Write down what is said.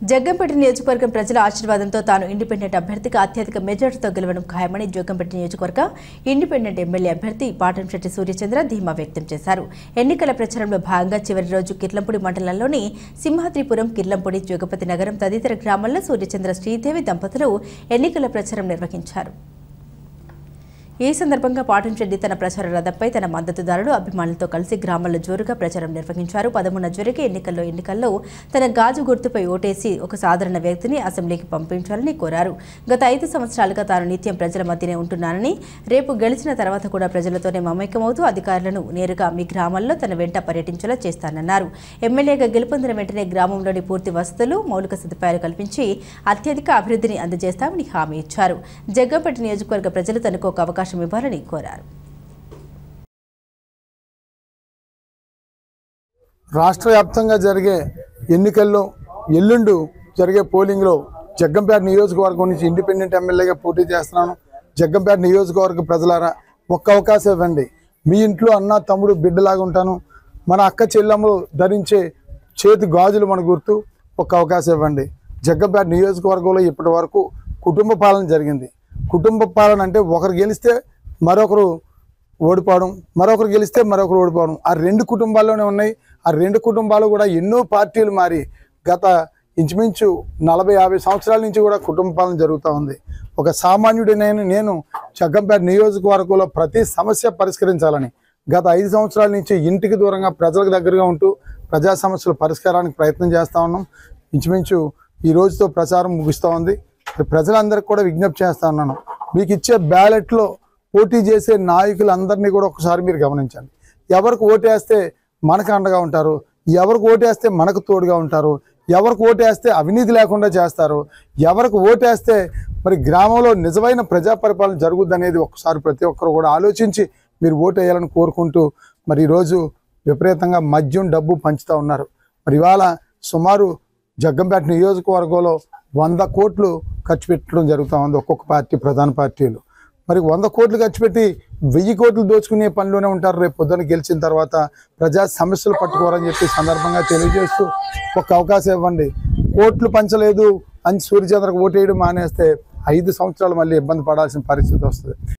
జగ్గంపేట నియోజకవర్గం ప్రజల ఆశీర్వాదంతో తాను ఇండిపెండెంట్ అభ్యర్థిగా అత్యధిక మెజార్టీతో గెలవడం ఖాయమని జగ్గంపేట నియోజకవర్గ ఇండిపెండెంట్ ఎమ్మెల్యే అభ్యర్థి పాటంశెట్టి సూర్యచంద్ర ధీమా వ్యక్తం చేశారు. ఎన్నికల ప్రచారంలో భాగంగా చివరి రోజు కిర్లంపూడి మండలంలోని సింహాద్రిపురం, కిర్లంపూడి, జగపతి నగరం తదితర గ్రామాల్లో సూర్యచంద్ర, శ్రీదేవి దంపతులు ఎన్నికల ప్రచారం నిర్వహించారు. ఈ సందర్భంగా పాటంశెట్టి తన ప్రచార రథంపై తన మద్దతుదారులు, అభిమానులతో కలిసి గ్రామాల్లో జోరుగా ప్రచారం నిర్వహించారు. 13 జరిగే ఎన్నికల్లో తన గాజు గుర్తుపై ఓటేసి ఒక సాధారణ వ్యక్తిని అసెంబ్లీకి పంపించాలని కోరారు. గత 5 సంవత్సరాలుగా తాను నిత్యం ప్రజల మధ్యనే ఉంటున్నానని, రేపు గెలిచిన తర్వాత కూడా ప్రజలతోనే మమేకమవుతూ అధికారులను నేరుగా మీ గ్రామాల్లో తన వెంట పర్యటించేలా చేస్తానన్నారు. ఎమ్మెల్యేగా గెలుపొందిన వెంటనే గ్రామంలోని పూర్తి వసతులు, మౌలిక సదుపాయాలు కల్పించి అత్యధిక అభివృద్ధిని అందజేస్తామని హామీ ఇచ్చారు. జగ్గంపేట నియోజకవర్గ ప్రజలు తనకు ఒక అవకాశం ఇవ్వాలని కోరారు. రాష్ట్ర వ్యాప్తంగా జరిగే ఎన్నికల్లో ఎల్లుండి జరిగే పోలింగ్లో జగ్గంపేట నియోజకవర్గం నుంచి ఇండిపెండెంట్ ఎమ్మెల్యేగా పోటీ చేస్తున్నాను. జగ్గంపేట నియోజకవర్గ ప్రజలారా ఒక్క అవకాశం ఇవ్వండి. మీ ఇంట్లో అన్న, తమ్ముడు, బిడ్డలాగా ఉంటాను. మన అక్క చెల్లెమ్మలు ధరించే చేతి గాజులు మన గుర్తు. ఒక్క అవకాశం ఇవ్వండి. జగ్గంపేట నియోజకవర్గంలో ఇప్పటి వరకు కుటుంబ పాలన జరిగింది. కుటుంబ పాలన అంటే ఒకరు గెలిస్తే మరొకరు ఓడిపోవడం, మరొకరు గెలిస్తే మరొకరు ఓడిపోవడం, ఆ 2 కుటుంబాల్లోనే ఉన్నాయి. ఆ 2 కుటుంబాలు కూడా ఎన్నో పార్టీలు మారి గత ఇంచుమించు 40-50 సంవత్సరాల నుంచి కూడా కుటుంబ పాలన జరుగుతూ ఉంది. ఒక సామాన్యుడినైనా నేను జగ్గంపేట నియోజకవర్గంలో ప్రతి సమస్య పరిష్కరించాలని గత 5 సంవత్సరాల నుంచి ఇంటికి దూరంగా ప్రజలకు దగ్గరగా ఉంటూ ప్రజా సమస్యల పరిష్కారానికి ప్రయత్నం చేస్తూ ఉన్నాం. ఇంచుమించు ఈ రోజుతో ప్రచారం ముగుస్తూ ఉంది. ప్రజలందరికీ కూడా విజ్ఞప్తి చేస్తా ఉన్నాను, మీకు ఇచ్చే బ్యాలెట్లో పోటీ చేసే నాయకులందరినీ కూడా ఒకసారి మీరు గమనించండి. ఎవరికి ఓటేస్తే మనకు అండగా ఉంటారు, ఎవరికి ఓటేస్తే మనకు తోడుగా ఉంటారు, ఎవరికి ఓటేస్తే అవినీతి లేకుండా చేస్తారు, ఎవరికి ఓటేస్తే మరి గ్రామంలో నిజమైన ప్రజా పరిపాలన జరుగుద్ది అనేది ఒకసారి ప్రతి ఒక్కరు కూడా ఆలోచించి మీరు ఓటు వేయాలని కోరుకుంటూ మరి ఈరోజు విపరీతంగా మద్యం, డబ్బు పంచుతూ ఉన్నారు. మరి ఇవాళ సుమారు జగ్గంపేట నియోజకవర్గంలో 100 కోట్లు ఖర్చు పెట్టడం జరుగుతూ ఉంది ఒక్కొక్క పార్టీ, ప్రధాన పార్టీలు. మరి 100 కోట్లు ఖర్చు పెట్టి 1000 కోట్లు దోచుకునే పనిలోనే ఉంటారు. రేపు పొద్దున గెలిచిన తర్వాత ప్రజా సమస్యలు పట్టుకోవాలని చెప్పి సందర్భంగా తెలియజేస్తూ ఒక అవకాశం ఇవ్వండి. కోట్లు పంచలేదు అని సూర్యచంద్రకు ఓటేయడం మానేస్తే 5 సంవత్సరాలు మళ్ళీ ఇబ్బంది పడాల్సిన పరిస్థితి వస్తుంది.